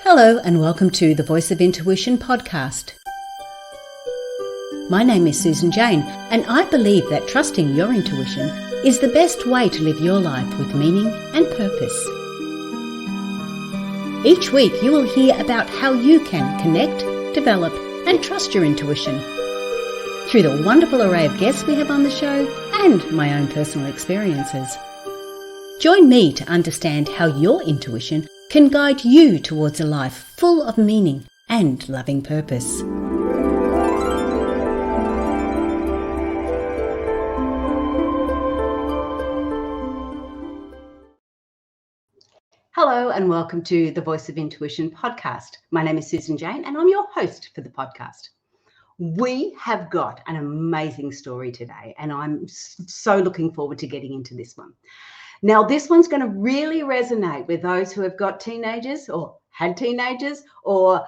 Hello and welcome to the Voice of Intuition podcast. My name is Susan Jane and I believe that trusting your intuition is the best way to live your life with meaning and purpose. Each week you will hear about how you can connect, develop and trust your intuition through the wonderful array of guests we have on the show and my own personal experiences. Join me to understand how your intuition can guide you towards a life full of meaning and loving purpose. Hello and welcome to the Voice of Intuition podcast. My name is Susan Jane and I'm your host for the podcast. We have got an amazing story today and I'm so looking forward to getting into this one. Now, this one's going to really resonate with those who have got teenagers or had teenagers or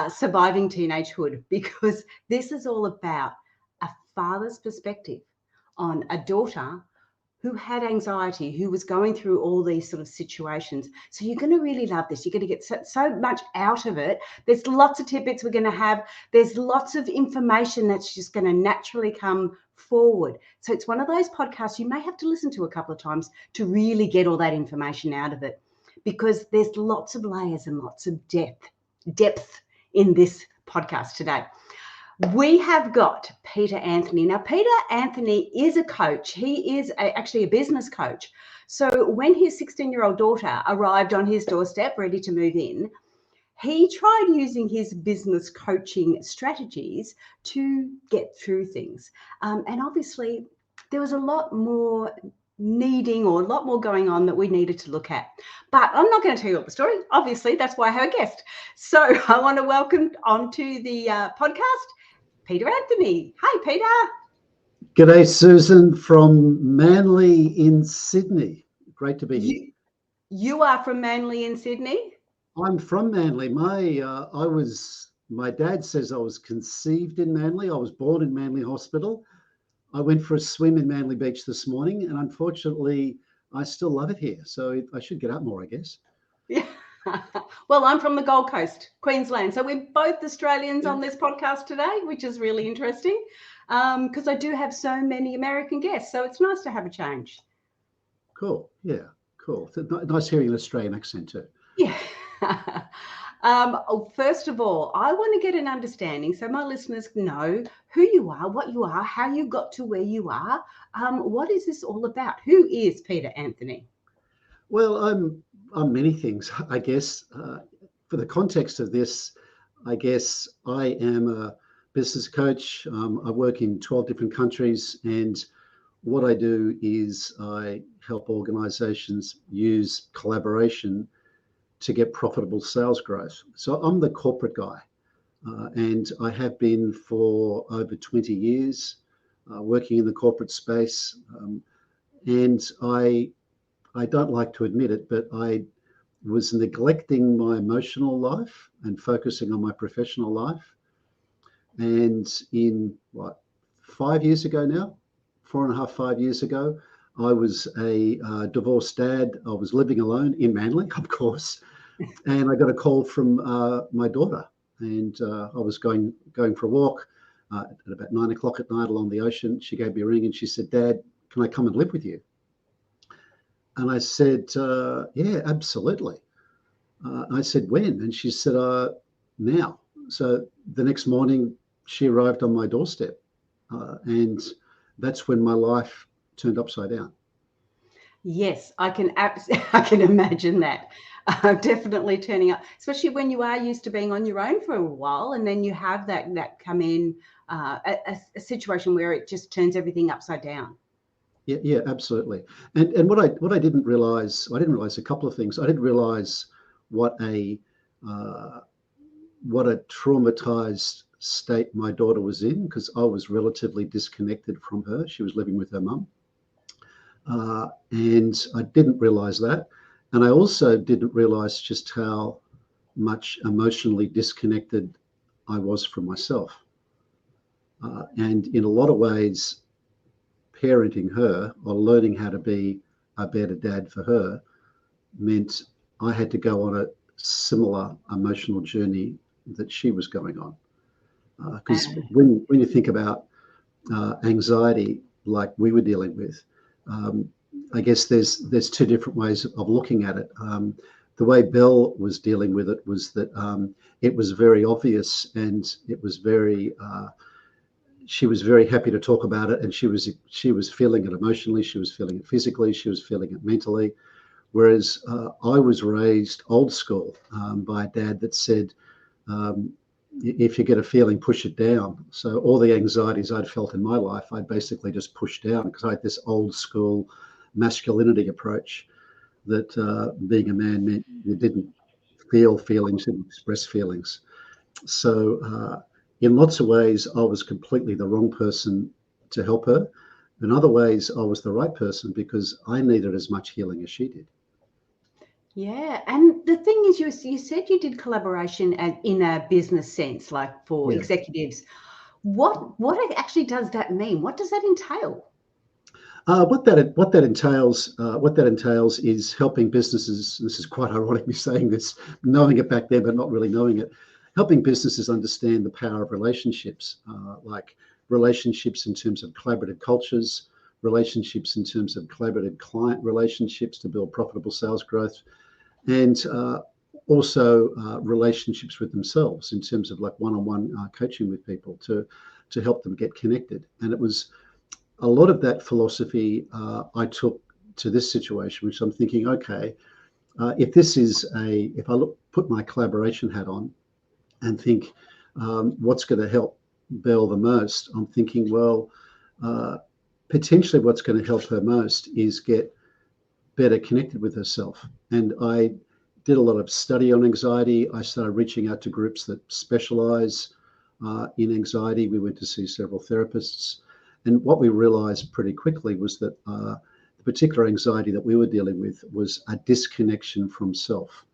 surviving teenagehood, because this is all about a father's perspective on a daughter who had anxiety, who was going through all these sort of situations. So you're going to really love this. You're going to get so much out of it. There's lots of tidbits we're going to have. There's lots of information that's just going to naturally come forward. So it's one of those podcasts you may have to listen to a couple of times to really get all that information out of it, because there's lots of layers and lots of depth in this podcast today. We have got Peter Anthony. Now, Peter Anthony is a coach. He is actually a business coach. So when his 16-year-old daughter arrived on his doorstep ready to move in, he tried using his business coaching strategies to get through things. And obviously, there was a lot more needing or a lot more going on that we needed to look at. But I'm not going to tell you all the story. Obviously, that's why I have a guest. So I want to welcome onto the podcast, Peter Anthony. Hi, Peter. G'day, Susan, from Manly in Sydney. Great to be here. You are from Manly in Sydney? I'm from Manly. My dad says I was conceived in Manly. I was born in Manly Hospital. I went for a swim in Manly Beach this morning, and unfortunately, I still love it here. So I should get up more, I guess. Yeah. Well, I'm from the Gold Coast, Queensland. So we're both Australians on this podcast today, which is really interesting because I do have so many American guests. So it's nice to have a change. Cool. Yeah, cool. Nice hearing an Australian accent too. Yeah. First of all, I want to get an understanding so my listeners know who you are, what you are, how you got to where you are. What is this all about? Who is Peter Anthony? Well, I'm many things, I guess. For the context of this, I guess I am a business coach. I work in 12 different countries, and what I do is I help organizations use collaboration to get profitable sales growth. So I'm the corporate guy, and I have been for over 20 years working in the corporate space. And I don't like to admit it, but I was neglecting my emotional life and focusing on my professional life. And in 5 years ago now, 4.5, 5 years ago, I was a divorced dad. I was living alone in Manly, of course, and I got a call from my daughter, and I was going for a walk at about 9 o'clock at night along the ocean. She gave me a ring and she said, "Dad, can I come and live with you?" And I said, "Yeah, absolutely." I said, "When?" And she said, "Now." So the next morning, she arrived on my doorstep, and that's when my life turned upside down. Yes, I can imagine that. Definitely turning up, especially when you are used to being on your own for a while, and then you have that come in a situation where it just turns everything upside down. Yeah, absolutely. And what I didn't realize a couple of things. I didn't realize what a traumatized state my daughter was in, because I was relatively disconnected from her. She was living with her mum. And I didn't realize that. And I also didn't realize just how much emotionally disconnected I was from myself. And in a lot of ways, parenting her or learning how to be a better dad for her meant I had to go on similar emotional journey that she was going on. Because when you think about anxiety like we were dealing with, I guess there's two different ways of looking at it. The way Belle was dealing with it was that it was very obvious, and it was very. She was very happy to talk about it, and she was feeling it emotionally. She was feeling it physically. She was feeling it mentally. Whereas I was raised old school by a dad that said, if you get a feeling, push it down. So all the anxieties I'd felt in my life, I'd basically just push down, because I had this old school masculinity approach that being a man meant you didn't feel feelings, didn't express feelings. So in lots of ways, I was completely the wrong person to help her. In other ways, I was the right person because I needed as much healing as she did. Yeah, and the thing is, you said you did collaboration in a business sense, like for executives. What actually does that mean? What does that entail? What that entails is helping businesses. This is quite ironic me saying this, knowing it back then, but not really knowing it. Helping businesses understand the power of relationships, like relationships in terms of collaborative cultures, relationships in terms of collaborative client relationships to build profitable sales growth, and also relationships with themselves in terms of like one-on-one coaching with people to help them get connected. And it was a lot of that philosophy I took to this situation, which I'm thinking, okay, if I put my collaboration hat on and think what's going to help Belle the most, I'm thinking, well, potentially what's going to help her most is get better connected with herself. And I did a lot of study on anxiety. I started reaching out to groups that specialize in anxiety. We went to see several therapists. And what we realized pretty quickly was that the particular anxiety that we were dealing with was a disconnection from self.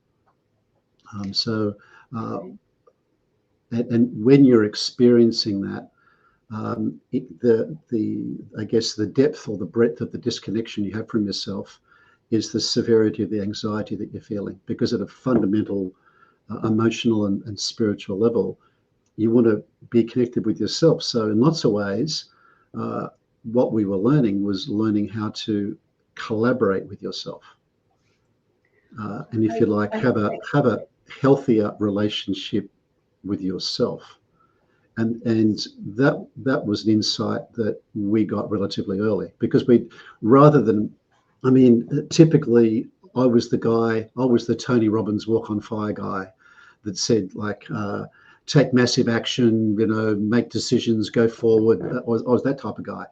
And when you're experiencing that, I guess the depth or the breadth of the disconnection you have from yourself is the severity of the anxiety that you're feeling. Because at a fundamental emotional and spiritual level, you want to be connected with yourself. So in lots of ways, what we were learning was learning how to collaborate with yourself, and if you like, have a healthier relationship with yourself. And that was an insight that we got relatively early, because typically I was the Tony Robbins walk on fire guy that said, like, take massive action, make decisions, go forward. I was that type of guy.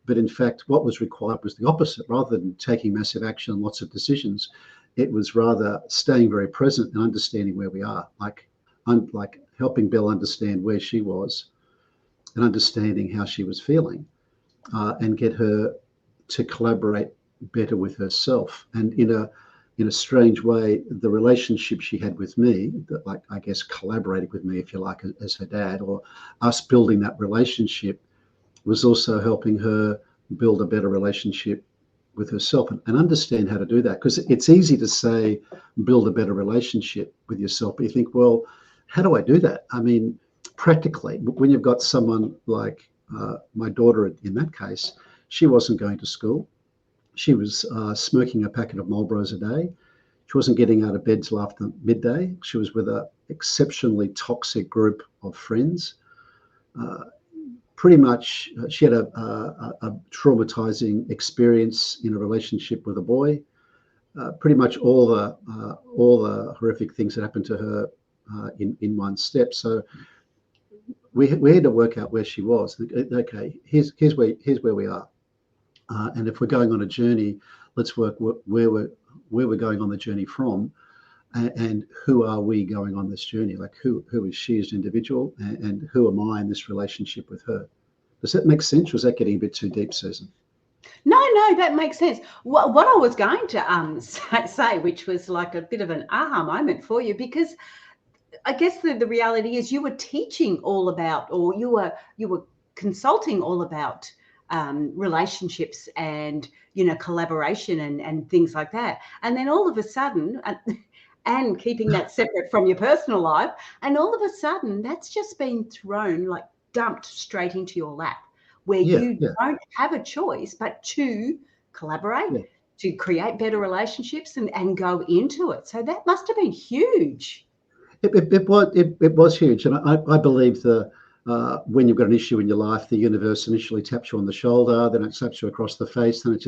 But in fact, what was required was the opposite. Rather than taking massive action and lots of decisions, it was rather staying very present and understanding where we are, like helping Belle understand where she was and understanding how she was feeling, and get her to collaborate better with herself. And in a strange way, the relationship she had with me, that, like, I guess collaborated with me, if you like, as her dad, or us building that relationship, was also helping her build a better relationship with herself and understand how to do that. Because it's easy to say, build a better relationship with yourself, but you think, well, how do I do that? I mean, practically, when you've got someone like my daughter, in that case, she wasn't going to school. She was smoking a packet of Marlboros a day. She wasn't getting out of bed till after midday. She was with an exceptionally toxic group of friends. Pretty much, she had a traumatizing experience in a relationship with a boy. Pretty much all the horrific things that happened to her in one step. So we had to work out where she was. Okay, here's where we are. And if we're going on a journey, let's work where we're going on the journey from, and who are we going on this journey? Like, who is she as an individual, and who am I in this relationship with her? Does that make sense, or is that getting a bit too deep, Susan? No, that makes sense. What I was going to say, which was like a bit of an aha moment for you, because I guess the reality is you were teaching all about, or you were consulting all about relationships and collaboration and things like that. And then all of a sudden, and keeping that separate from your personal life. And all of a sudden, that's just been thrown, like dumped straight into your lap, where Yeah, you yeah, don't have a choice but to collaborate, yeah. to create better relationships and go into it. So that must have been huge. It was huge, and I believe when you've got an issue in your life, the universe initially taps you on the shoulder, then it taps you across the face, then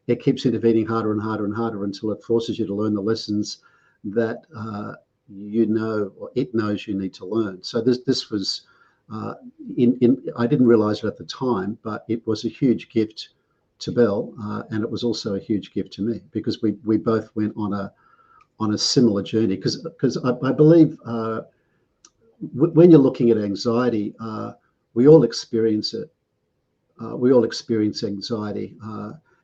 it keeps intervening harder and harder and harder until it forces you to learn the lessons that or it knows you need to learn. So this was I didn't realize it at the time, but it was a huge gift to Belle, and it was also a huge gift to me because we both went on a similar journey because I believe when you're looking at anxiety, we all experience it. We all experience anxiety.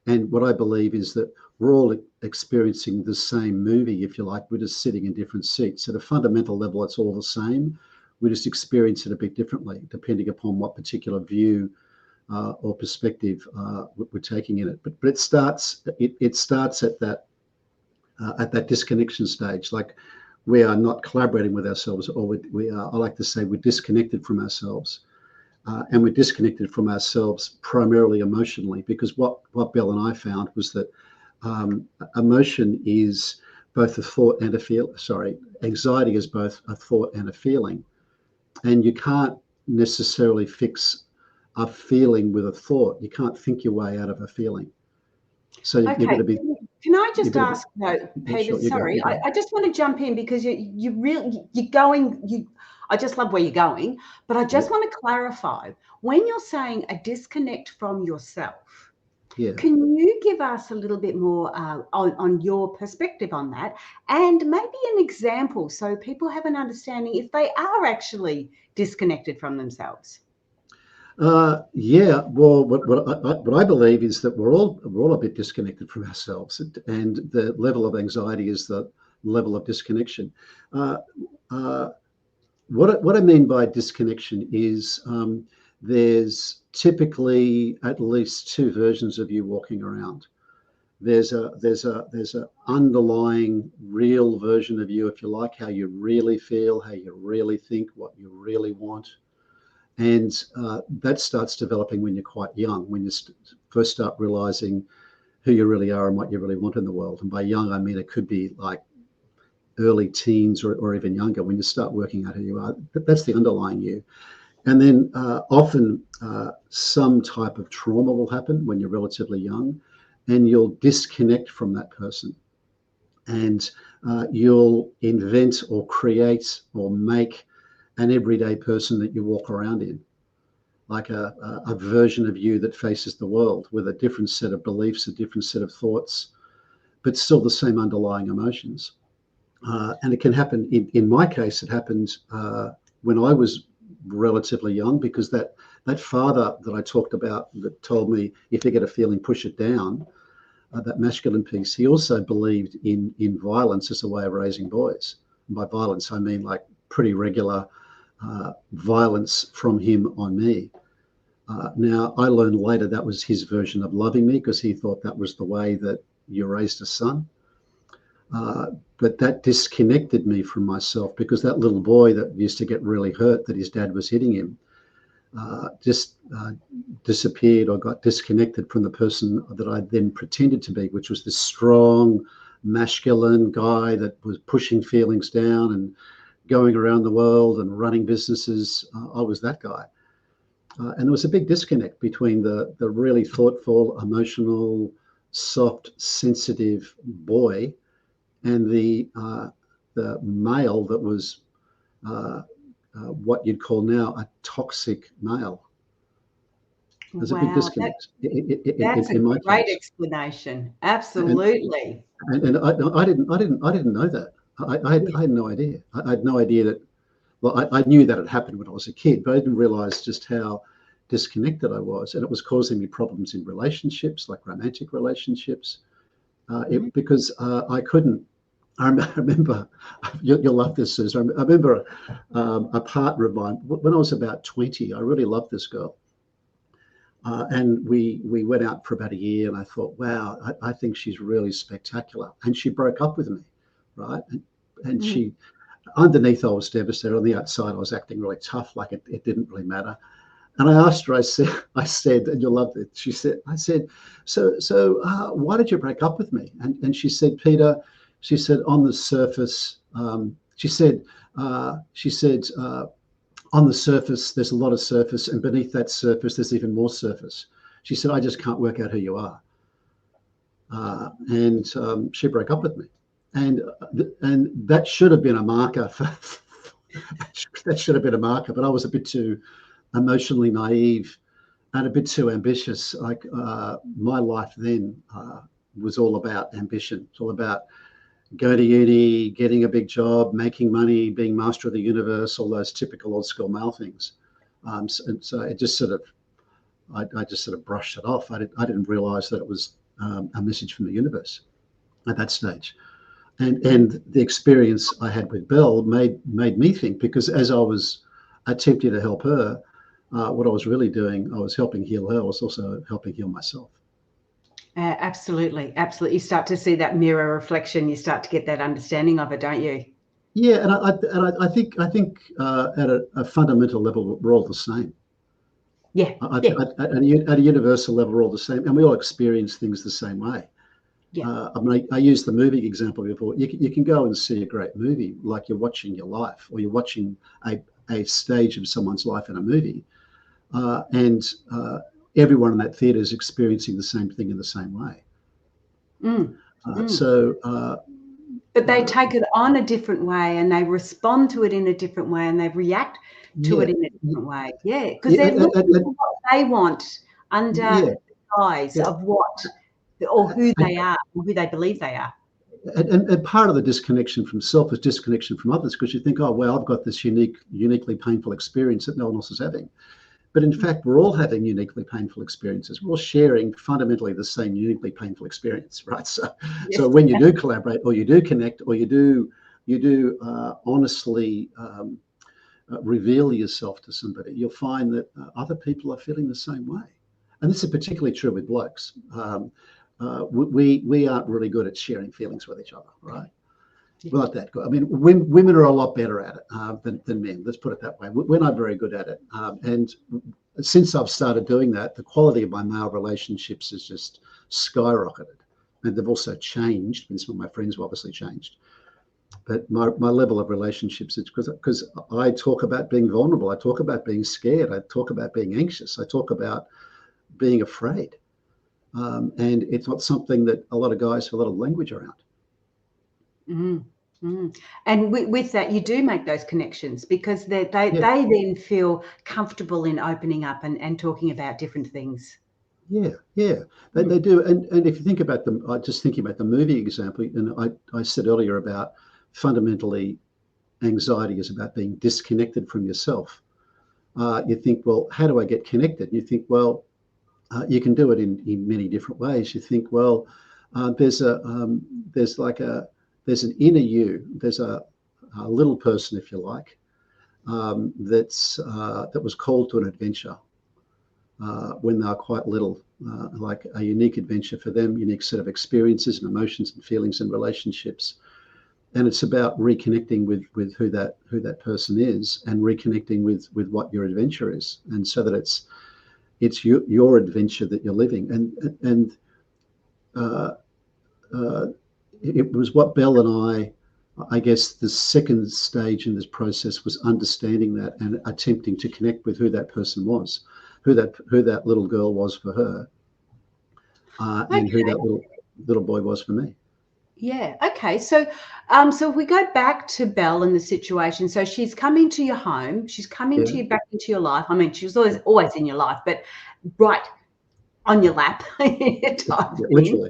And what I believe is that we're all experiencing the same movie, if you like. We're just sitting in different seats. At a fundamental level, it's all the same. We just experience it a bit differently, depending upon what particular view or perspective we're taking in it. But it starts at that disconnection stage. Like we are not collaborating with ourselves, or we are, I like to say, we're disconnected from ourselves. And we're disconnected from ourselves primarily emotionally, because what Belle and I found was that emotion is both a thought and a feel. Sorry, anxiety is both a thought and a feeling, and you can't necessarily fix a feeling with a thought. You can't think your way out of a feeling. So you've got Okay, to be. can I just You've got to be. ask though, Yeah, Peter? sure, you go. Sorry, You go. I just want to jump in because you're going. I just love where you're going, but I just Yeah, want to clarify when you're saying a disconnect from yourself. yeah. Can you give us a little bit more on your perspective on that, and maybe an example so people have an understanding if they are actually disconnected from themselves? Yeah. Well, what I believe is that we're all a bit disconnected from ourselves, and the level of anxiety is the level of disconnection. Uh, uh, what I mean by disconnection is there's typically at least two versions of you walking around. There's a underlying real version of you, if you like, how you really feel, how you really think, what you really want, and that starts developing when you're quite young, when you first start realizing who you really are and what you really want in the world. And by young, I mean it could be like early teens or even younger, when you start working out who you are. That's the underlying you. And then often some type of trauma will happen when you're relatively young, and you'll disconnect from that person. And you'll invent or create or make an everyday person that you walk around in, like a version of you that faces the world with a different set of beliefs, a different set of thoughts, but still the same underlying emotions. And it can happen, in my case, it happened when I was relatively young, because that father that I talked about that told me, if you get a feeling, push it down, that masculine piece, he also believed in violence as a way of raising boys. And by violence, I mean like pretty regular violence from him on me. Now, I learned later that was his version of loving me, because he thought that was the way that you raised a son. But that disconnected me from myself, because that little boy that used to get really hurt that his dad was hitting him just disappeared, or got disconnected from the person that I then pretended to be, which was this strong, masculine guy that was pushing feelings down and going around the world and running businesses. I was that guy. And there was a big disconnect between the really thoughtful, emotional, soft, sensitive boy and the male that was what you'd call now a toxic male. There's a big Wow, disconnect that's a in my great case, explanation. and Absolutely. I didn't know that. Yeah. I had no idea. I had no idea that. Well, I knew that it happened when I was a kid, but I didn't realize just how disconnected I was, and it was causing me problems in relationships, like romantic relationships, Mhm. because I couldn't. I remember, you'll love this, Susan. I remember a partner of mine when I was about 20. I really loved this girl, and we went out for about a year, and I thought, wow, I think she's really spectacular. And she broke up with me right? And she, underneath, I was devastated. On the outside, I was acting really tough, like it didn't really matter. And I asked her, I said, and you'll love it. I said, why did you break up with me? And she said, Peter, she said, on the surface, she said, on the surface, there's a lot of surface, and beneath that surface, there's even more surface. She said, I just can't work out who you are. And she broke up with me. And that should have been a marker that should have been a marker, but I was a bit too emotionally naive and a bit too ambitious. Like my life then was all about ambition. It's all about going to uni, getting a big job, making money, being master of the universe, all those typical old school male things. So it just sort of, I just sort of brushed it off. I didn't realize that it was a message from the universe at that stage. And the experience I had with Belle made me think, because as I was attempting to help her, what I was really doing, I was helping heal her. I was also helping heal myself. Absolutely. You start to see that mirror reflection. You start to get that understanding of it, don't you? Yeah, and I think at a fundamental level, we're all the same. Yeah. At a universal level, we're all the same, and we all experience things the same way. Yeah. I mean, I used the movie example before. You can go and see a great movie, like you're watching your life, or you're watching a stage of someone's life in a movie, and everyone in that theatre is experiencing the same thing in the same way. But they take it on a different way, and they respond to it in a different way, and they react to it in a different way. Yeah, because they're looking for what they want under the guise of what or who they are, or who they believe they are. And part of the disconnection from self is disconnection from others, because you think, oh, well, I've got this uniquely painful experience that no one else is having. But in fact, we're all having uniquely painful experiences. We're all sharing fundamentally the same uniquely painful experience, right? So when you do collaborate, or you do connect, or you do honestly reveal yourself to somebody, you'll find that other people are feeling the same way. And this is particularly true with blokes. We aren't really good at sharing feelings with each other, right? We're not that good. I mean, women are a lot better at it than men. Let's put it that way. We're not very good at it. And since I've started doing that, the quality of my male relationships has just skyrocketed. And they've also changed, and some of my friends have obviously changed. But my level of relationships, it's because I talk about being vulnerable. I talk about being scared. I talk about being anxious. I talk about being afraid. And it's not something that a lot of guys have a lot of language around. And with that, you do make those connections, because they then feel comfortable in opening up and talking about different things. Yeah, they do. And if you think about them, just thinking about the movie example, and I said earlier about fundamentally anxiety is about being disconnected from yourself. You think, well, how do I get connected? And you think, well, you can do it in many different ways. You think, well, there's an inner you. There's a little person, if you like, that was called to an adventure when they were quite little, like a unique adventure for them, unique set of experiences and emotions and feelings and relationships. And it's about reconnecting with who that person is, and reconnecting with what your adventure is, and so that it's your adventure that you're living. And it was what Belle and I guess the second stage in this process was understanding that and attempting to connect with who that person was, who that little girl was for her, and who that little boy was for me. Yeah. Okay. So, so if we go back to Belle and the situation, so she's coming to your home, she's coming to you back into your life. I mean, she was always in your life, but right on your lap, literally.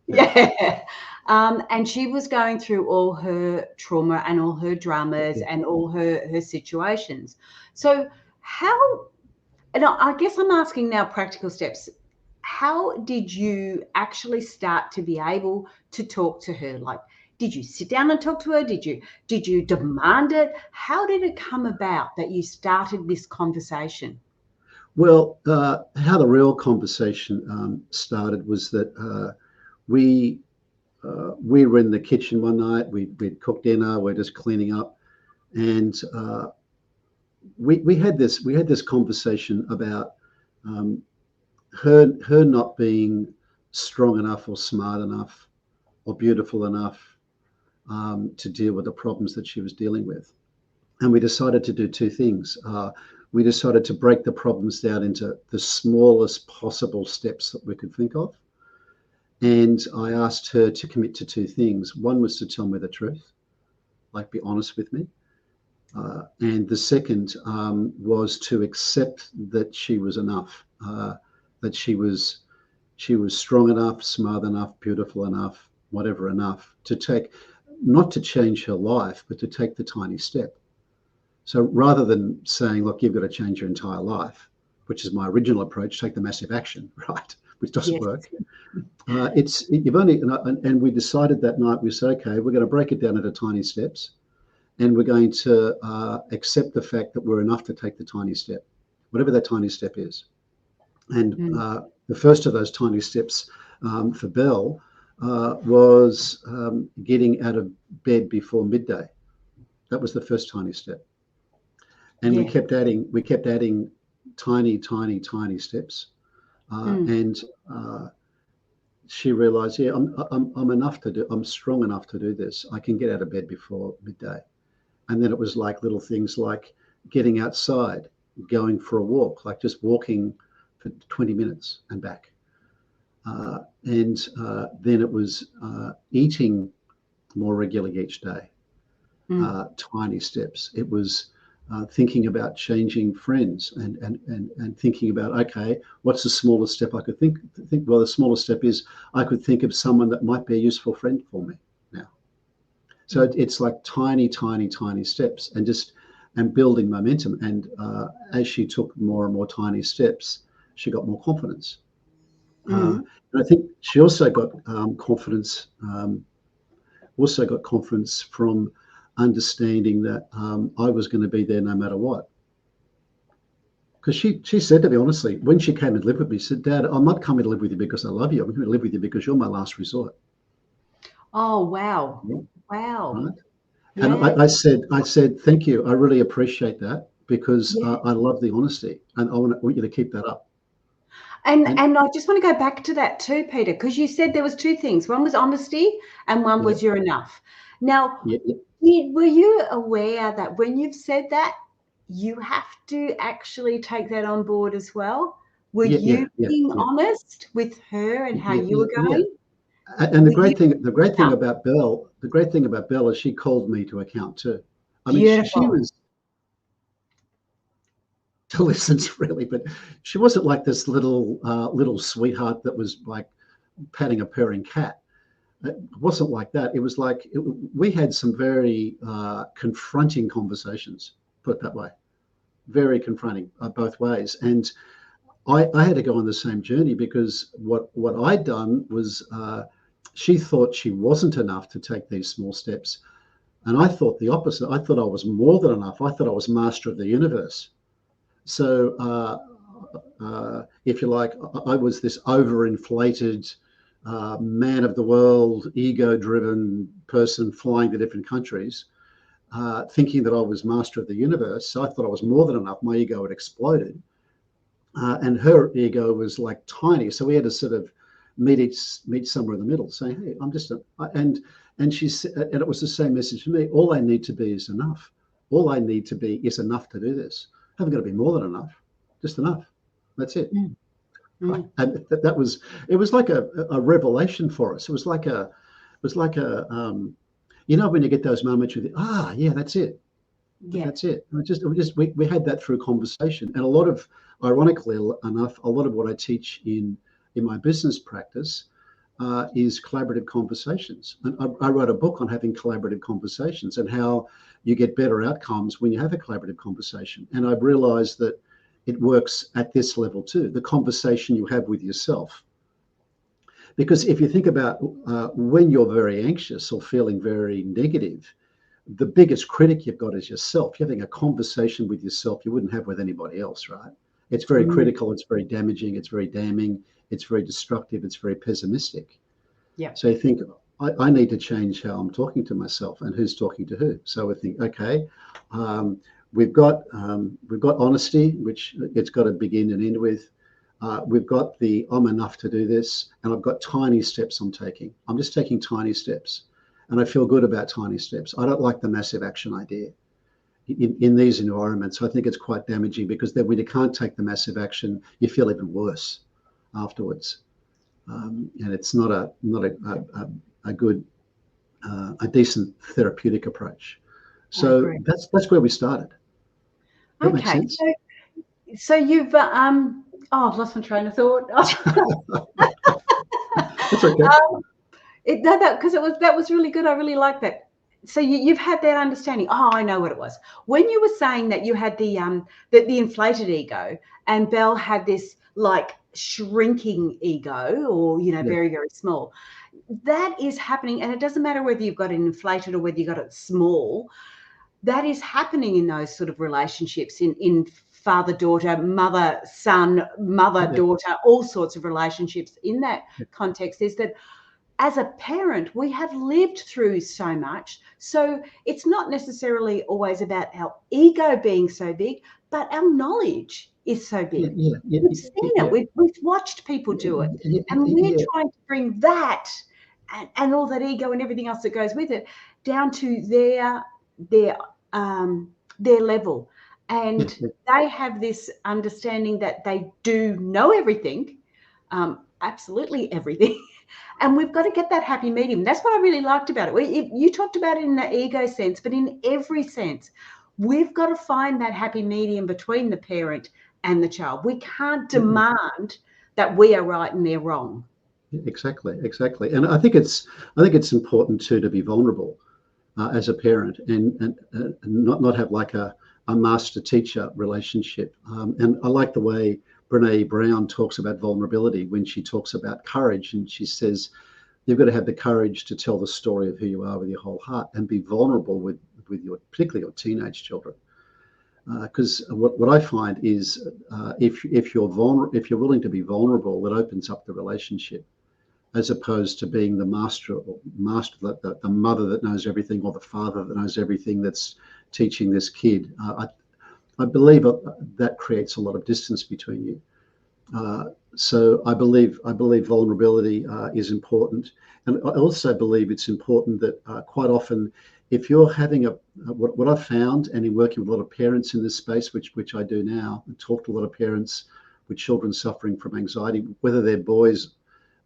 Yeah. And she was going through all her trauma and all her dramas and all her situations. So how, and I guess I'm asking now practical steps. How did you actually start to be able to talk to her? Like, did you sit down and talk to her? Did you demand it? How did it come about that you started this conversation? Well, how the real conversation started was that we we were in the kitchen one night. We'd cooked dinner. We're just cleaning up, and we had this conversation about her not being strong enough or smart enough or beautiful enough to deal with the problems that she was dealing with. And we decided to do two things. We decided to break the problems down into the smallest possible steps that we could think of. And I asked her to commit to two things. One was to tell me the truth, like be honest with me. And the second was to accept that she was enough, that she was strong enough, smart enough, beautiful enough, whatever enough, to take, not to change her life, but to take the tiny step. So rather than saying, look, you've got to change your entire life, which is my original approach, take the massive action, right, which doesn't work. And we decided that night, we said, okay, we're going to break it down into tiny steps, and we're going to accept the fact that we're enough to take the tiny step, whatever that tiny step is. And the first of those tiny steps for Belle was getting out of bed before midday. That was the first tiny step. And we kept adding tiny steps. And she realized, yeah, I'm strong enough to do this. I can get out of bed before midday. And then it was like little things like getting outside, going for a walk, like just walking for 20 minutes and back. And then it was eating more regularly each day, tiny steps. It was thinking about changing friends and thinking about, okay, what's the smallest step I could think? Well, the smallest step is I could think of someone that might be a useful friend for me now. So it's like tiny steps and building momentum. And as she took more and more tiny steps, she got more confidence. And I think she also got confidence. From understanding that I was going to be there no matter what. Because she said to me honestly, when she came and lived with me, she said, Dad, I'm not coming to live with you because I love you. I'm going to live with you because you're my last resort. Oh, wow. Yeah. Wow. Right? Yeah. And I said, thank you. I really appreciate that because I love the honesty and I want you to keep that up. And I just want to go back to that too, Peter, because you said there was two things. One was honesty and one was you're enough. Now, were you aware that when you've said that, you have to actually take that on board as well? Were you being honest with her and how you were going? And the great thing about Belle is she called me to account too. I mean, she was to listen really, but she wasn't like this little sweetheart that was like patting a purring cat. It wasn't like that. It was like we had some very confronting conversations, put it that way, very confronting both ways. And I had to go on the same journey because what I'd done was she thought she wasn't enough to take these small steps. And I thought the opposite. I thought I was more than enough. I thought I was master of the universe. So if you like, I was this overinflated man of the world, ego-driven person flying to different countries, thinking that I was master of the universe. So I thought I was more than enough. My ego had exploded. And her ego was like tiny. So we had to sort of meet somewhere in the middle, saying, hey, I'm just and she said, and it was the same message for me. All I need to be is enough. All I need to be is enough to do this. I haven't got to be more than enough, just enough. That's it. And it was like a revelation for us. It was like a you know, when you get those moments with that's it. Yeah. That's it. We had that through conversation. And ironically enough, a lot of what I teach in my business practice is collaborative conversations. And I wrote a book on having collaborative conversations and how you get better outcomes when you have a collaborative conversation. And I've realized that it works at this level too, the conversation you have with yourself. Because if you think about when you're very anxious or feeling very negative, the biggest critic you've got is yourself. You're having a conversation with yourself you wouldn't have with anybody else, right? It's very critical, it's very damaging, it's very damning, it's very destructive, it's very pessimistic. Yeah. So you think, I need to change how I'm talking to myself and who's talking to who. So we think, okay, we've got honesty, which it's got to begin and end with. We've got the I'm enough to do this, and I've got tiny steps I'm taking. I'm just taking tiny steps, and I feel good about tiny steps. I don't like the massive action idea. In these environments, I think it's quite damaging, because then when you can't take the massive action, you feel even worse afterwards, and it's not a good, a decent therapeutic approach. So that's where we started. That makes sense. So you've I've lost my train of thought. That's okay. That was really good. I really like that. So you've had that understanding. Oh, I know what it was. When you were saying that you had the inflated ego, and Belle had this like shrinking ego, or very, very small. That is happening, and it doesn't matter whether you've got it inflated or whether you got it small. That is happening in those sort of relationships, in father-daughter, mother-son, mother-daughter, all sorts of relationships. In that context, is that as a parent, we have lived through so much. So it's not necessarily always about our ego being so big, but our knowledge is so big. We've seen it. We've watched people do it. And we're trying to bring that and all that ego and everything else that goes with it down to their level. And they have this understanding that they do know everything, absolutely everything. And we've got to get that happy medium. That's what I really liked about it. You talked about it in the ego sense, but in every sense, we've got to find that happy medium between the parent and the child. We can't demand that we are right and they're wrong. Exactly. And I think it's important too to be vulnerable as a parent, and not have like a master-teacher relationship. And I like the way Brené Brown talks about vulnerability when she talks about courage, and she says you've got to have the courage to tell the story of who you are with your whole heart, and be vulnerable with particularly your teenage children. Because what I find is if you're willing to be vulnerable, it opens up the relationship, as opposed to being the master, the mother that knows everything, or the father that knows everything that's teaching this kid. I believe that creates a lot of distance between you. So I believe vulnerability is important, and I also believe it's important that quite often, if you're having what I've found, and in working with a lot of parents in this space, which I do now, and talk to a lot of parents with children suffering from anxiety, whether they're boys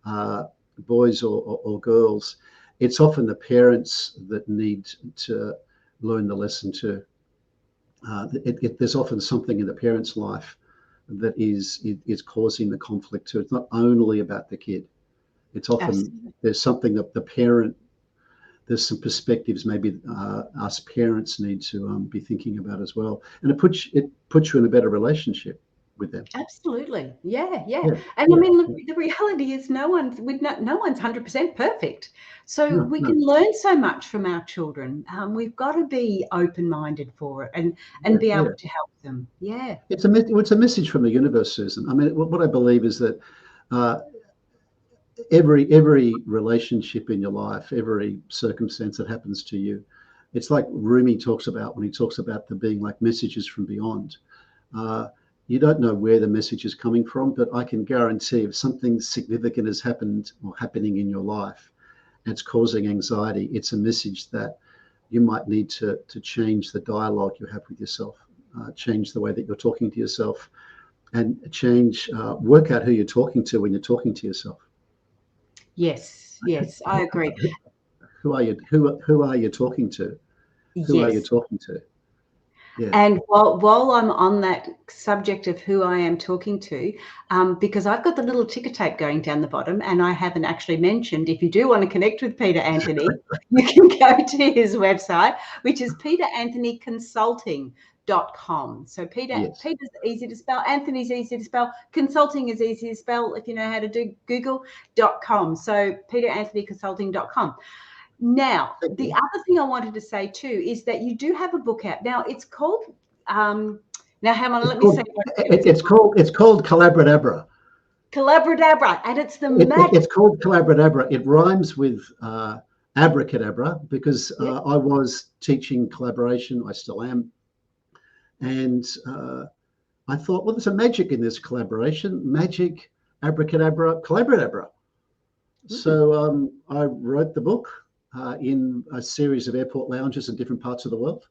or girls, it's often the parents that need to learn the lesson too. There's often something in the parent's life that is causing the conflict too. It's not only about the kid. It's often there's something that the parent, there's some perspectives maybe us parents need to be thinking about as well. And it puts you in a better relationship with them. Absolutely. Yeah. And I mean, look, the reality is no one's 100% perfect. So we can learn so much from our children. We've got to be open-minded for it and be able to help them. Yeah. It's a message from the universe, Susan. I mean, what I believe is that every relationship in your life, every circumstance that happens to you, it's like Rumi talks about when he talks about them being like messages from beyond. You don't know where the message is coming from, but I can guarantee if something significant has happened or happening in your life and it's causing anxiety, it's a message that you might need to change the dialogue you have with yourself, change the way that you're talking to yourself, and work out who you're talking to when you're talking to yourself. Yes, I agree. Who are you? Who are you talking to? Who are you talking to? Yeah. And while I'm on that subject of who I am talking to, because I've got the little ticker tape going down the bottom, and I haven't actually mentioned, if you do want to connect with Peter Anthony, you can go to his website, which is peteranthonyconsulting.com. So Peter's easy to spell, Anthony's easy to spell, consulting is easy to spell if you know how to do google.com. So peteranthonyconsulting.com. Now, the other thing I wanted to say too is that you do have a book out now. It's called now. Hang on, let me say. It's called Collaboradabra. Collaboradabra, and it's the magic. It's called Collaboradabra. It rhymes with abracadabra because I was teaching collaboration. I still am. And I thought, well, there's a magic in this collaboration. Magic, abracadabra, collaboradabra. So I wrote the book in a series of airport lounges in different parts of the world.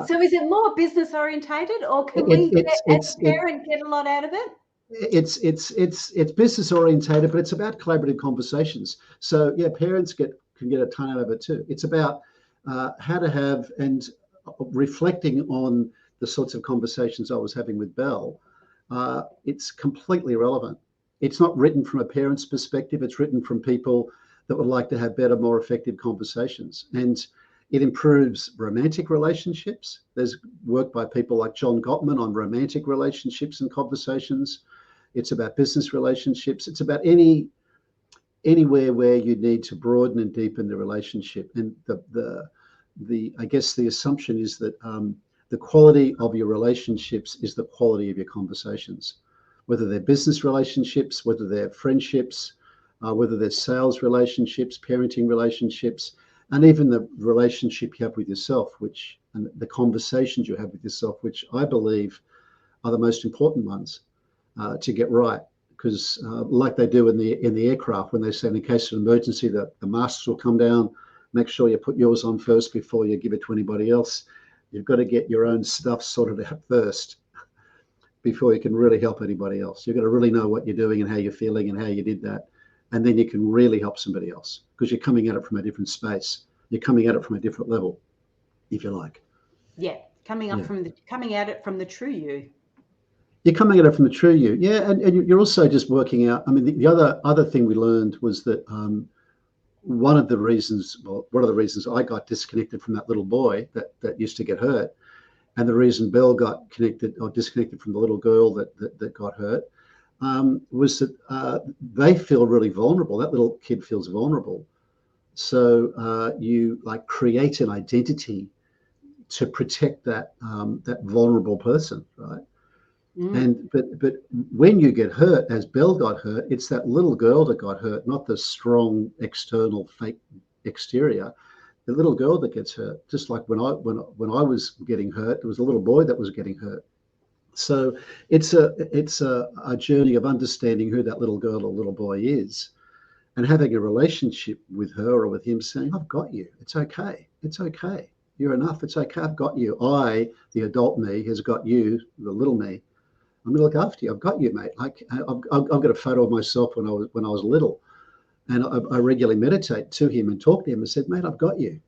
So is it more business orientated, or can we, as a parent, get a lot out of it? It's business orientated, but it's about collaborative conversations. So yeah, parents can get a ton out of it too. It's about how to have, and reflecting on the sorts of conversations I was having with Belle. It's completely relevant. It's not written from a parent's perspective. It's written from people that would like to have better, more effective conversations. And it improves romantic relationships. There's work by people like John Gottman on romantic relationships and conversations. It's about business relationships. It's about anywhere where you need to broaden and deepen the relationship. And I guess the assumption is that the quality of your relationships is the quality of your conversations, whether they're business relationships, whether they're friendships, whether they're sales relationships, parenting relationships, and even the relationship you have with yourself, and the conversations you have with yourself, which I believe are the most important ones to get right. Because like they do in the aircraft, when they say in case of emergency, the masks will come down, make sure you put yours on first before you give it to anybody else. You've got to get your own stuff sorted out first before you can really help anybody else. You've got to really know what you're doing and how you're feeling and how you did that. And then you can really help somebody else because you're coming at it from a different space. You're coming at it from a different level, if you like. Yeah, coming at it from the true you. You're coming at it from the true you. Yeah, and you're also just working out. I mean, the other thing we learned was that one of the reasons I got disconnected from that little boy that used to get hurt, and the reason Belle got connected or disconnected from the little girl that got hurt, was that they feel really vulnerable. That little kid feels vulnerable. So you like create an identity to protect that vulnerable person, right? And but when you get hurt, as Belle got hurt, it's that little girl that got hurt, not the strong external fake exterior. The little girl that gets hurt, just like when I was getting hurt, there was a little boy that was getting hurt. So it's a journey of understanding who that little girl or little boy is, and having a relationship with her or with him, saying, "I've got you. It's okay. It's okay. You're enough. It's okay. I've got you. I, the adult me, has got you, the little me. I'm going to look after you. I've got you, mate. Like I've got a photo of myself when I was little, and I regularly meditate to him and talk to him and said, mate, I've got you.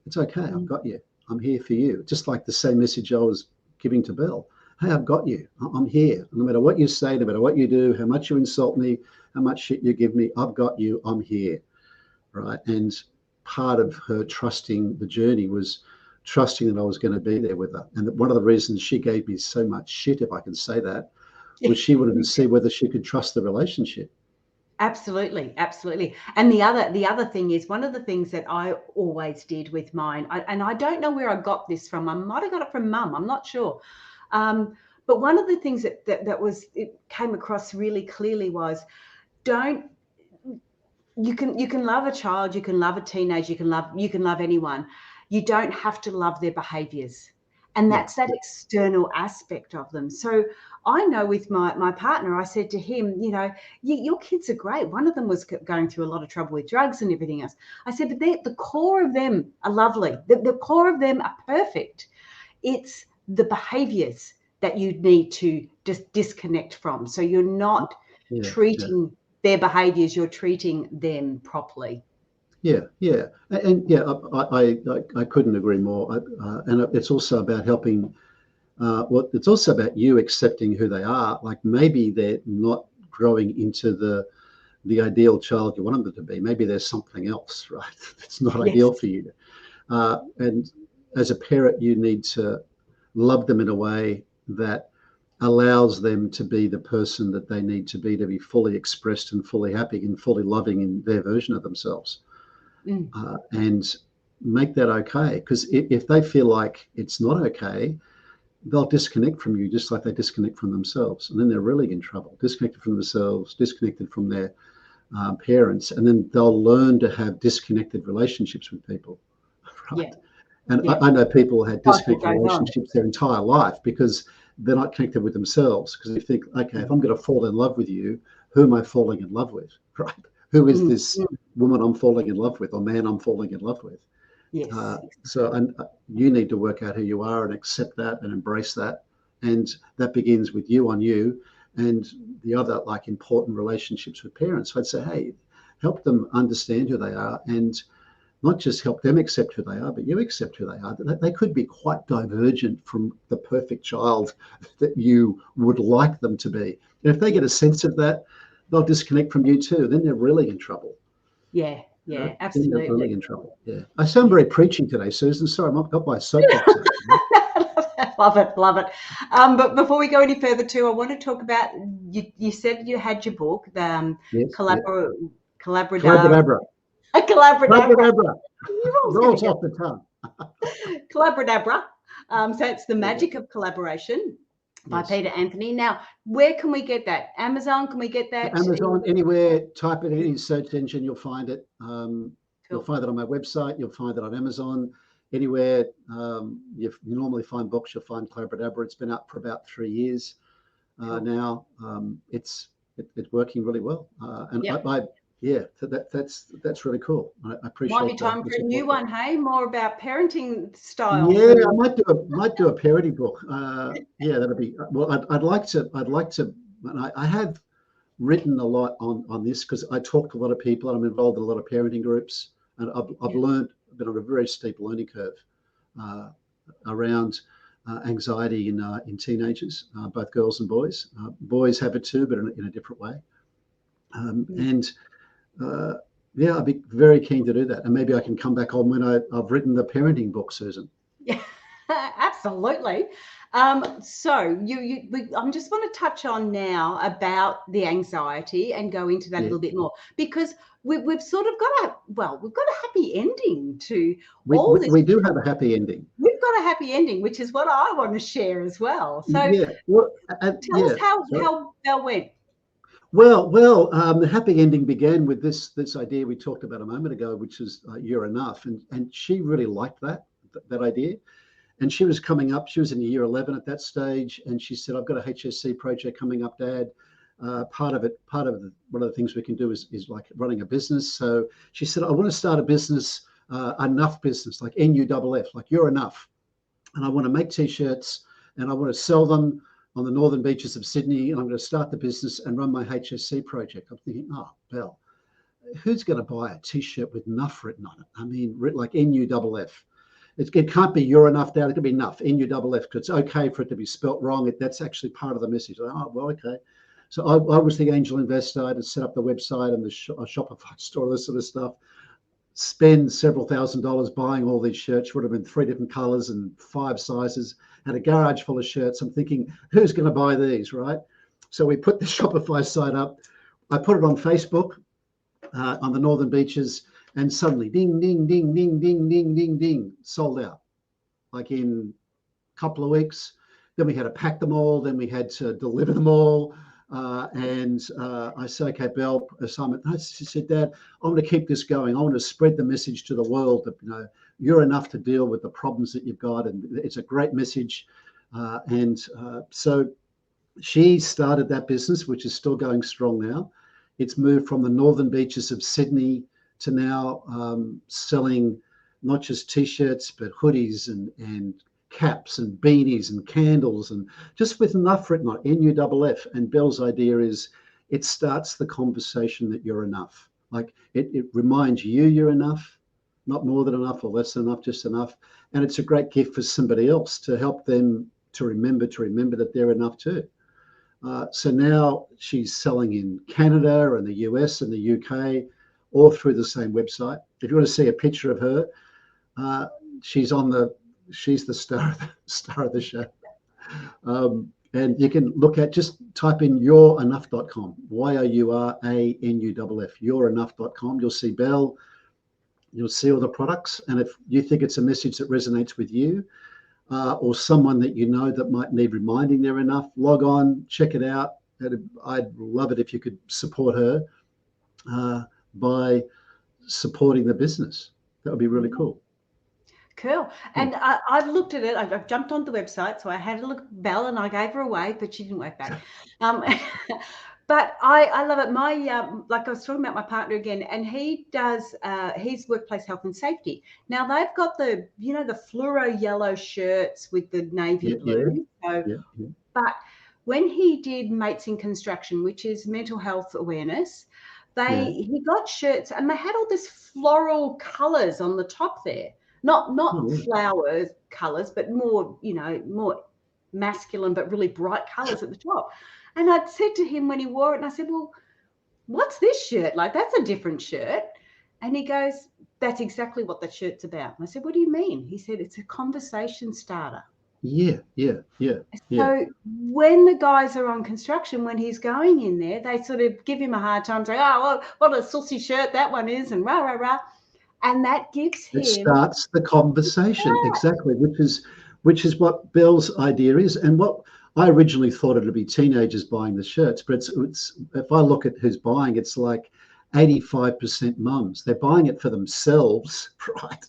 It's okay. I've got you. I'm here for you. Just like the same message I was giving to Belle. Hey, I've got you. I'm here. No matter what you say, no matter what you do, how much you insult me, how much shit you give me, I've got you. I'm here, right? And part of her trusting the journey was trusting that I was going to be there with her. And one of the reasons she gave me so much shit, if I can say that, was she wanted to see whether she could trust the relationship. Absolutely, absolutely. And the other thing is, one of the things that I always did with mine, and I don't know where I got this from. I might have got it from Mum. I'm not sure. But one of the things that it came across really clearly was, you can love a child, you can love a teenager, you can love anyone. You don't have to love their behaviors. And that's that external aspect of them. So I know with my partner, I said to him, your kids are great. One of them was going through a lot of trouble with drugs and everything else. I said, but the core of them are lovely. The core of them are perfect. It's the behaviors that you need to just disconnect from. So you're not treating their behaviors, you're treating them properly. And I couldn't agree more. And it's also about helping. It's also about you accepting who they are. Like maybe they're not growing into the ideal child you want them to be. Maybe there's something else, right? That's not ideal for you. And as a parent, you need to love them in a way that allows them to be the person that they need to be fully expressed and fully happy and fully loving in their version of themselves. And make that okay. Because if they feel like it's not okay, they'll disconnect from you just like they disconnect from themselves. And then they're really in trouble, disconnected from themselves, disconnected from their parents. And then they'll learn to have disconnected relationships with people. Right. Yeah. And Yeah. I know people had disconnected Goes on. relationships their entire life because they're not connected with themselves. Because they think, okay, if I'm going to fall in love with you, who am I falling in love with? Right? Who is this woman I'm falling in love with, or man I'm falling in love with? Yes. So you need to work out who you are and accept that and embrace that. And that begins with you on you, and the other like important relationships with parents. So I'd say, hey, help them understand who they are, and not just help them accept who they are, but you accept who they are. They could be quite divergent from the perfect child that you would like them to be. And if they get a sense of that, they'll disconnect from you too. Then they're really in trouble. Yeah, Then they're really absolutely. in trouble. Yeah. I sound very preachy today, Susan. Sorry, I'm got my soapbox. Love it. But before we go any further too, I want to talk about, you said you had your book, the Yes, Collaboradabra. Collaboradabra. Rolls off the tongue. Collaboradabra. So it's The Magic of Collaboration by Peter Anthony. Now, where can we get that? Amazon? Can we get that? Amazon, anywhere. Type it in any search engine, you'll find it. You'll find it on my website. You'll find it on Amazon. Anywhere you normally find books, you'll find Collaboradabra. It's been out for about 3 years now. It's working really well. That's really cool. I appreciate that. Might be time for a new one, hey? More about parenting styles. Yeah, I might do a parenting book. That'll be well. I'd like to. And I have written a lot on this because I talk to a lot of people and I'm involved in a lot of parenting groups, and I've learned. I've been on a very steep learning curve around anxiety in teenagers, both girls and boys. Boys have it too, but in a different way. I'd be very keen to do that. And maybe I can come back on when I've written the parenting book, Susan. Yeah, absolutely. So I just want to touch on now about the anxiety and go into that a little bit more, because we've sort of got a happy ending to all this. We do have a happy ending. We've got a happy ending, which is what I want to share as well. So tell us how Belle went. Well, the happy ending began with this idea we talked about a moment ago, which is Youranuff, and she really liked that idea. And she was coming up. She was in year 11 at that stage, and she said, "I've got a HSC project coming up, Dad. One of the things we can do is like running a business." So she said, "I want to start a business, enough business, like Nuff, like Youranuff, and I want to make T-shirts, and I want to sell them on the northern beaches of Sydney, and I'm going to start the business and run my HSC project." I'm thinking, oh, Belle, who's going to buy a T-shirt with Nuff written on it? I mean, like Nuff. It can't be Youranuff, Dad. It could be Nuff, Nuff, because it's okay for it to be spelt wrong. That's actually part of the message. Oh, well, okay. So I was the angel investor. I had to set up the website and the Shopify store, this sort of stuff. Spend several $1,000s buying all these shirts. Would have been 3 different colors and 5 sizes. Had a garage full of shirts. I'm thinking, who's going to buy these, right? So we put the Shopify site up. I put it on Facebook on the northern beaches, and suddenly, ding, ding, ding, ding, ding, ding, ding, ding, sold out, like in a couple of weeks. Then we had to pack them all. Then we had to deliver them all. And I said, "Okay, Belle," Simon. She said, "Dad, I want to keep this going. I want to spread the message to the world that you're enough to deal with the problems that you've got, and it's a great message." So she started that business, which is still going strong now. It's moved from the northern beaches of Sydney to now selling not just T-shirts, but hoodies and caps and beanies and candles, and just with Nuff written on Nuff. And Belle's idea is it starts the conversation that you're enough. Like it reminds you're enough, not more than enough or less than enough, just enough. And it's a great gift for somebody else to help them to remember that they're enough too. So now she's selling in Canada and the US and the UK, all through the same website. If you want to see a picture of her, she's the star of the show. And you can just type in yourunuff.com, Youranuff, yourunuff.com. You'll see Belle, you'll see all the products. And if you think it's a message that resonates with you, or someone that you know that might need reminding they're enough, log on, check it out. I'd love it if you could support her by supporting the business. That would be really cool. Cool. And I've looked at it. I've jumped on the website, so I had a look at Belle, and I gave her away, but she didn't work back. But I love it. My like I was talking about my partner again, and he does his workplace health and safety. Now they've got the the fluoro yellow shirts with the navy blue. But when he did Mates in Construction, which is mental health awareness, he got shirts, and they had all this floral colours on the top there. Not flower colours, but more, more masculine, but really bright colours at the top. And I'd said to him when he wore it, and I said, well, what's this shirt? Like, that's a different shirt. And he goes, that's exactly what that shirt's about. And I said, what do you mean? He said, it's a conversation starter. Yeah. So when the guys are on construction, when he's going in there, they sort of give him a hard time, say, oh, well, what a saucy shirt that one is, and rah, rah, rah. And that gives him... It starts the conversation, exactly, which is what Belle's idea is. And what I originally thought it would be teenagers buying the shirts, but it's if I look at who's buying, it's like 85% mums. They're buying it for themselves, right?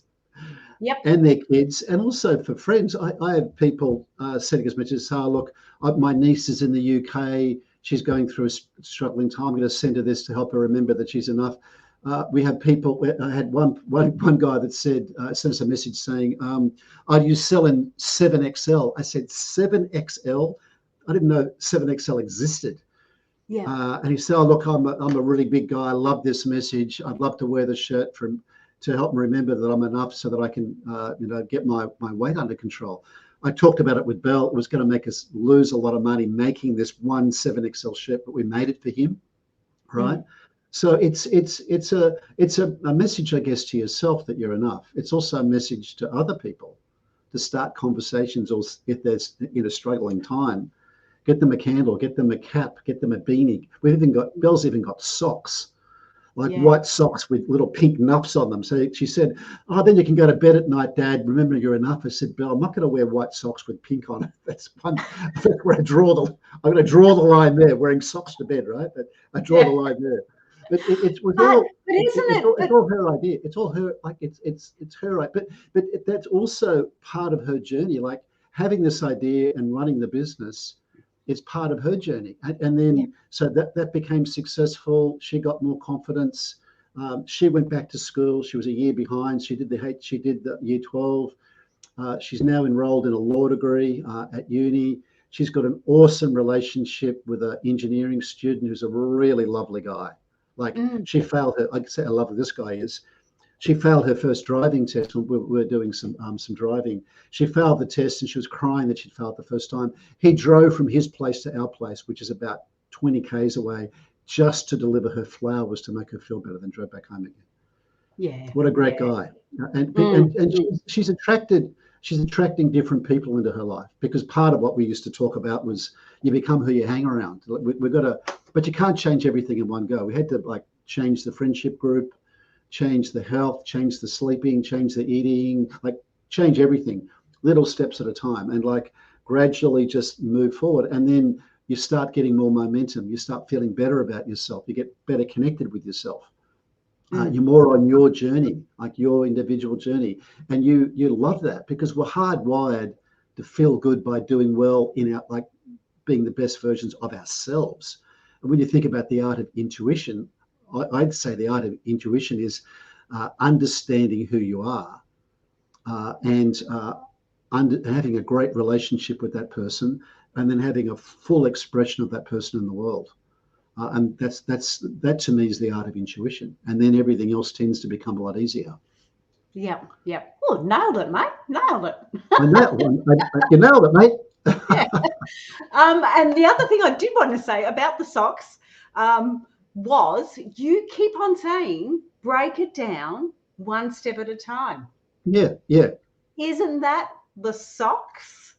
Yep. And their kids, and also for friends. I have people sending us messages, oh, look, my niece is in the UK. She's going through a struggling time. I'm going to send her this to help her remember that she's enough. We have people. I had one guy that said, sent us a message saying, "Are you selling 7XL?" I said, 7XL? I didn't know 7XL existed. Yeah. And he said, "Oh, look, I'm a really big guy. I love this message. I'd love to wear the shirt to help me remember that I'm enough, so that I can, get my weight under control." I talked about it with Belle. It was going to make us lose a lot of money making this one 7XL shirt, but we made it for him, right? So it's a message, I guess, to yourself that you're enough. It's also a message to other people to start conversations, or if there's in a struggling time, get them a candle, get them a cap, get them a beanie. Belle's even got socks, like white socks with little pink nuffs on them. So she said, "Oh, then you can go to bed at night, Dad. Remember, you're enough." I said, "Belle, I'm not going to wear white socks with pink on it. That's where I'm going to draw the line there. Wearing socks to bed, right? But I draw the line there." But it's all her idea. It's all her, like it's her right. But that's also part of her journey. Like having this idea and running the business is part of her journey. And then so that became successful. She got more confidence. She went back to school. She was a year behind. She did the year 12. She's now enrolled in a law degree at uni. She's got an awesome relationship with an engineering student who's a really lovely guy. Like she failed her. I say how lovely this guy is. She failed her first driving test when we were doing some driving. She failed the test and she was crying that she'd failed the first time. He drove from his place to our place, which is about 20 k's away, just to deliver her flowers to make her feel better, then drove back home again. Yeah. What a great guy. And she's attracting different people into her life, because part of what we used to talk about was you become who you hang around. We've got to, but you can't change everything in one go. We had to change the friendship group, change the health, change the sleeping, change the eating, change everything, little steps at a time, and gradually just move forward. And then you start getting more momentum. You start feeling better about yourself. You get better connected with yourself. You're more on your journey, like your individual journey. And you love that, because we're hardwired to feel good by doing well in our, being the best versions of ourselves. And when you think about the art of intuition, I'd say the art of intuition is understanding who you are and having a great relationship with that person, and then having a full expression of that person in the world. And that to me is the art of intuition. And then everything else tends to become a lot easier. Yep. Oh, nailed it, mate. Nailed it. You nailed it, mate. Yeah. And the other thing I did want to say about the socks was you keep on saying, break it down one step at a time. Yeah. Isn't that the socks?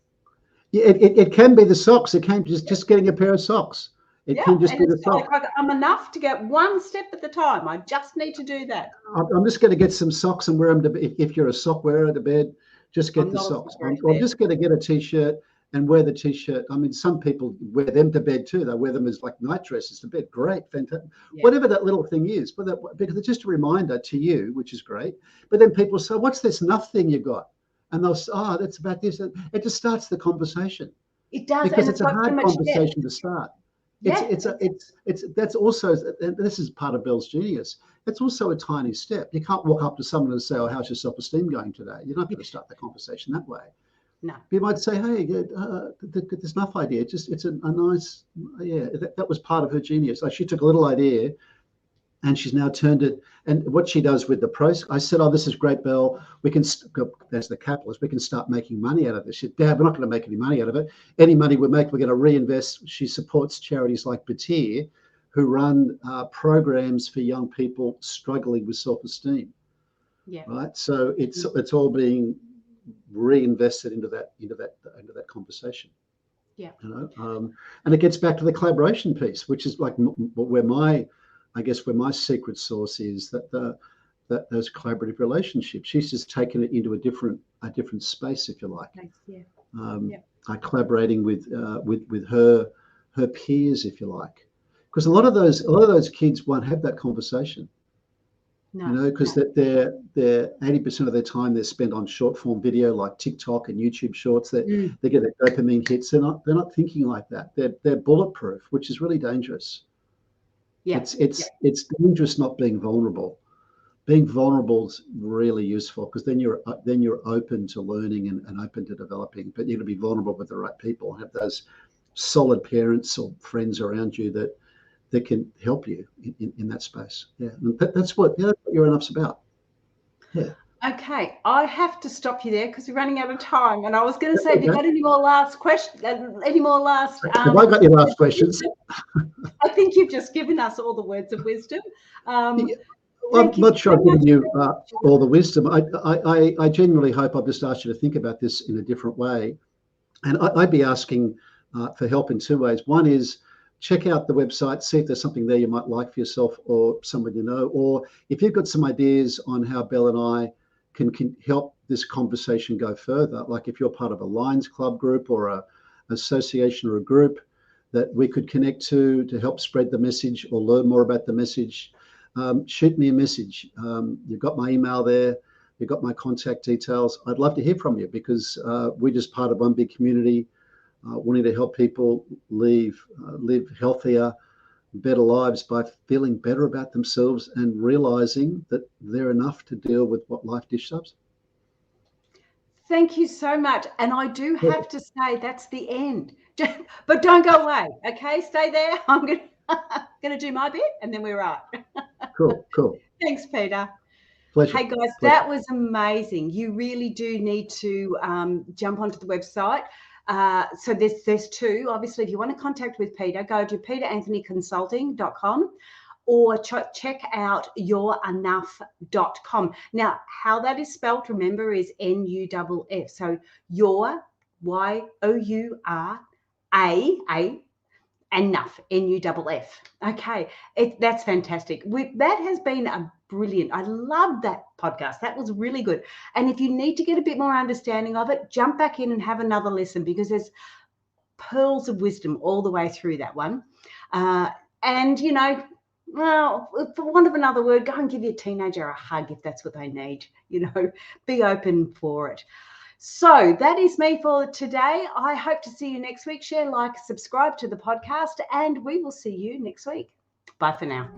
Yeah, it can be the socks. It can just getting a pair of socks. It can just be the socks. I'm enough to get one step at a time. I just need to do that. I'm just going to get some socks and wear them to bed. If you're a sock wearer to bed, Just get the socks. I'm just going to get a T-shirt and wear the T-shirt. I mean, some people wear them to bed too. They wear them as like night dresses to bed. Great, fantastic. Yeah. Whatever that little thing is, because it's just a reminder to you, which is great. But then people say, "What's this nuff thing you got?" And they'll say, "Oh, that's about this." It just starts the conversation. It does, because it's a hard conversation to start. Yeah. It's that's also, and this is part of Belle's genius. It's also a tiny step. You can't walk up to someone and say, "Oh, how's your self-esteem going today?" You're not going to start the conversation that way. No. You might say, "Hey, this enough idea. It's a nice, yeah." That was part of her genius. Like, she took a little idea, and she's now turned it. And what she does with the pros, I said, "Oh, this is great, Belle. We can, as the capitalist, we can start making money out of this." She said, "Dad, we're not going to make any money out of it. Any money we make, we're going to reinvest." She supports charities like Peter, who run programs for young people struggling with self-esteem. Yeah. Right. So it's all being reinvested into that conversation. Yeah. You know, and it gets back to the collaboration piece, which is like where my secret sauce is, that those collaborative relationships. She's just taken it into a different space, if you like. Yeah. Collaborating with her peers, if you like, because a lot of those kids won't have that conversation. No, you know, because they're 80% of their time they're spent on short form video like TikTok and YouTube Shorts. They get their dopamine hits. They're not thinking like that. They're bulletproof, which is really dangerous. Yeah. It's dangerous not being vulnerable. Being vulnerable is really useful, because then you're open to learning and open to developing. But you're going to be vulnerable with the right people and have those solid parents or friends around you that can help you in that space. Yeah, and that's what Youranuff's about. Yeah. Okay, I have to stop you there because we're running out of time. And I was going to say, have you got any more last questions? Any more last? Have I got your last questions? I think you've just given us all the words of wisdom. I'm not sure I've given you all the wisdom. I genuinely hope I've just asked you to think about this in a different way. And I'd be asking for help in two ways. One is, check out the website, see if there's something there you might like for yourself or someone you know, or if you've got some ideas on how Belle and I can help this conversation go further, like if you're part of a Lions Club group or an association or a group that we could connect to help spread the message or learn more about the message, shoot me a message. You've got my email there. You've got my contact details. I'd love to hear from you, because we're just part of one big community, wanting to help people live healthier, better lives by feeling better about themselves and realizing that they're enough to deal with what life dishes up. Thank you so much. And I do have to say, that's the end. But don't go away, okay? Stay there. I'm going to do my bit, and then we're out. Cool. Thanks, Peter. Pleasure. Hey, guys, that was amazing. You really do need to jump onto the website. So there's two. Obviously, if you want to contact with Peter, go to peteranthonyconsulting.com or check out Youranuff.com. Now, how that is spelled, remember, is N-U-F-F. So your, Y-O-U-R-A, and Nuff, N-U-F-F. Okay, that's fantastic. That has been a brilliant. I love that podcast. That was really good. And if you need to get a bit more understanding of it, jump back in and have another listen, because there's pearls of wisdom all the way through that one. And, you know, well, for want of another word, go and give your teenager a hug if that's what they need. You know, be open for it. So that is me for today. I hope to see you next week. Share, like, subscribe to the podcast, and we will see you next week. Bye for now.